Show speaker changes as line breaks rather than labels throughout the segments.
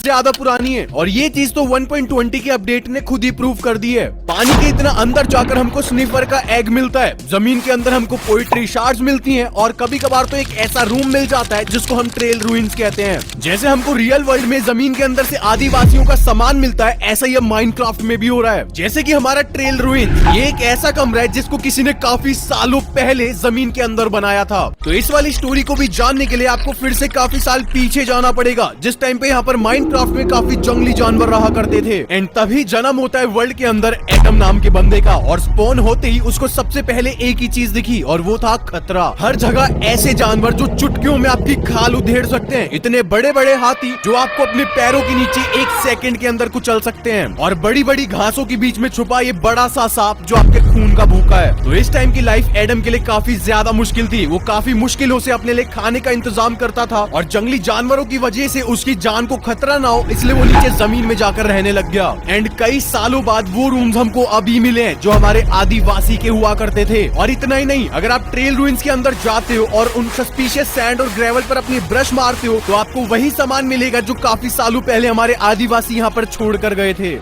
ज्यादा पुरानी है और ये चीज तो 1.20 के अपडेट ने खुद ही प्रूव कर दी है। पानी के इतना अंदर जाकर हमको स्निफर का एग मिलता है, जमीन के अंदर हमको पोएट्री शार्ड्स मिलती हैं और कभी कभार तो एक ऐसा रूम मिल जाता है जिसको हम ट्रेल रूइंस कहते हैं। जैसे हमको रियल वर्ल्ड में जमीन के अंदर से आदिवासियों का सामान मिलता है, ऐसा ही माइनक्राफ्ट में भी हो रहा है। जैसे कि हमारा ट्रेल रूइन, ये एक ऐसा कमरा है जिसको किसी ने काफी सालों पहले जमीन के अंदर बनाया था। तो इस वाली स्टोरी को भी जानने के लिए आपको फिर से काफी साल पीछे जाना पड़ेगा, जिस टाइम पे यहाँ पर माइनक्राफ्ट में काफी जंगली जानवर रहा करते थे। एंड तभी जन्म होता है वर्ल्ड के अंदर एडम नाम के बंदे का, और स्पॉन होते ही उसको सबसे पहले एक ही चीज दिखी और वो था खतरा। हर जगह ऐसे जानवर जो चुटकियों में आपकी खाल उधेड़ सकते हैं, इतने बड़े बड़े हाथी जो आपको अपने पैरों के नीचे 1 सेकंड के अंदर कुचल सकते हैं, और बड़ी बड़ी घासों के बीच में छुपा ये बड़ा सा सांप जो आपके खून का भूखा है। तो इस टाइम की लाइफ एडम के लिए काफी ज्यादा मुश्किल थी। वो काफी मुश्किलों से अपने लिए खाने का इंतजाम करता था और जंगली जानवरों की वजह से उसकी जान को खतरा ना हो, इसलिए वो नीचे जमीन में जाकर रहने लग गया। एंड कई सालों बाद वो रूम्स हमको अभी मिले हैं जो हमारे आदिवासी के हुआ करते थे। और इतना ही नहीं, अगर आप ट्रेल रूइंस के अंदर जाते हो और उन सस्पिशियस सैंड और ग्रेवल पर अपनी ब्रश मारते हो तो आपको वही सामान मिलेगा जो काफी सालों पहले हमारे आदिवासी यहाँ पर छोड़ कर गए थे।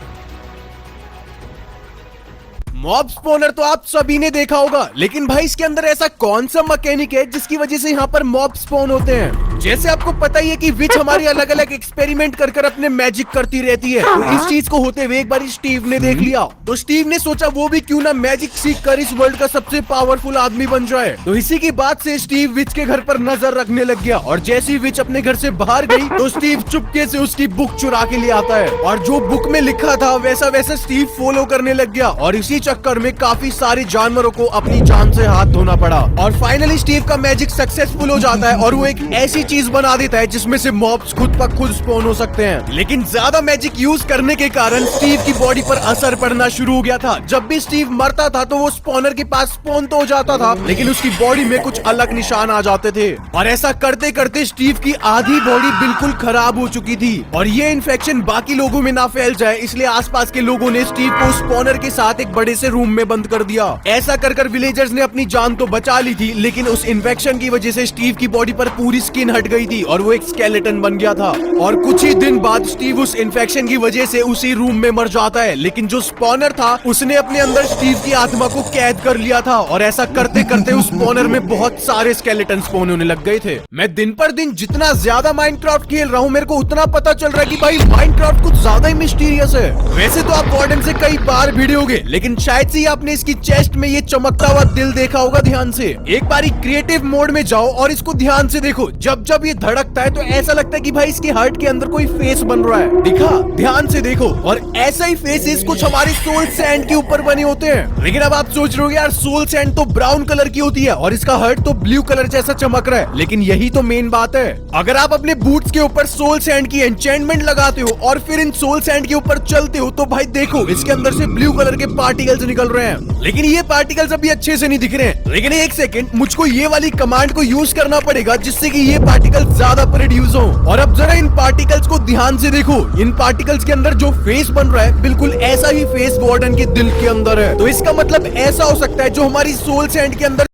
मॉब स्पॉनर तो आप सभी ने देखा होगा, लेकिन भाई इसके अंदर ऐसा कौन सा मैकेनिक है जिसकी वजह से यहाँ पर मॉब स्पॉन होते हैं। जैसे आपको पता ही है कि विच हमारी अलग अलग एक्सपेरिमेंट कर कर अपने मैजिक करती रहती है। तो इस चीज को होते हुए एक बार स्टीव ने देख लिया, तो स्टीव ने सोचा वो भी क्यों ना मैजिक सीख कर इस वर्ल्ड का सबसे पावरफुल आदमी बन जाए। तो इसी की बात से स्टीव विच के घर पर नजर रखने लग गया, और जैसी विच अपने घर से बाहर गई तो स्टीव चुपके से उसकी बुक चुरा के ले आता है, और जो बुक में लिखा था वैसा वैसा स्टीव फॉलो करने लग गया। और इसी चक्कर में काफी सारे जानवरों को अपनी जान से हाथ धोना पड़ा, और फाइनली स्टीव का मैजिक सक्सेसफुल हो जाता है और वो एक ऐसी चीज बना देता है जिसमें से मॉब्स खुद ब खुद स्पॉन हो सकते हैं। लेकिन ज्यादा मैजिक यूज करने के कारण स्टीव की बॉडी पर असर पड़ना शुरू हो गया था। जब भी स्टीव मरता था तो वो स्पॉनर के पास स्पॉन तो हो जाता था, लेकिन उसकी बॉडी में कुछ अलग निशान आ जाते थे, और ऐसा करते करते स्टीव की आधी बॉडी बिल्कुल खराब हो चुकी थी। और ये इन्फेक्शन बाकी लोगों में ना फैल जाए, इसलिए आसपास के लोगों ने स्टीव को स्पॉनर के साथ एक बड़े से रूम में बंद कर दिया। ऐसा कर कर विलेजर्स ने अपनी जान तो बचा ली थी, लेकिन उस इन्फेक्शन की वजह से स्टीव की बॉडी पर पूरी स्किन हट गई थी और वो एक स्केलेटन बन गया था। और कुछ ही दिन बाद स्टीव उस इन्फेक्शन की वजह से उसी रूम में मर जाता है, लेकिन जो स्पॉनर था उसने अपने अंदर स्टीव की आत्मा को कैद कर लिया था, और ऐसा करते करते उस स्पॉनर में बहुत सारे स्केलेटन स्पॉन होने लग गए थे। मैं दिन पर दिन जितना ज्यादा माइनक्राफ्ट खेल रहा हूँ, मेरे को उतना पता चल रहा है कि भाई माइनक्राफ्ट कुछ ज्यादा ही मिस्टीरियस है। वैसे तो आप वार्डन से कई बार भिड़े होंगे, लेकिन शायद से आपने इसकी चेस्ट में ये चमकता हुआ दिल देखा होगा ध्यान से। एक बारी क्रिएटिव मोड में जाओ और इसको ध्यान से देखो। जब जब ये धड़कता है तो ऐसा लगता है कि भाई इसके हार्ट के अंदर कोई फेस बन रहा है। दिखा, ध्यान से देखो। और ऐसा ही फेसेस कुछ हमारे सोल सैंड के ऊपर बने होते हैं। लेकिन अब आप सोच रहे हो यार, सोल सैंड तो ब्राउन कलर की होती है और इसका हार्ट तो ब्लू कलर जैसा चमक रहा है, लेकिन यही तो मेन बात है। अगर आप अपने बूट्स के ऊपर सोल सैंड की एन्चेंटमेंट लगाते हो और फिर इन सोल सैंड के ऊपर चलते हो तो भाई देखो, इसके अंदर से ब्लू कलर के पार्टिकल्स निकल रहे हैं। लेकिन ये पार्टिकल्स अभी अच्छे से नहीं दिख रहे हैं। लेकिन एक सेकंड, मुझको ये वाली कमांड को यूज करना पड़ेगा जिससे कि ये पार्टिकल्स ज्यादा प्रोड्यूस हो। और अब जरा इन पार्टिकल्स को ध्यान से देखो। इन पार्टिकल्स के अंदर जो फेस बन रहा है बिल्कुल ऐसा ही फेस वार्डन के दिल के अंदर है। तो इसका मतलब ऐसा हो सकता है जो हमारी सोल सैंड के अंदर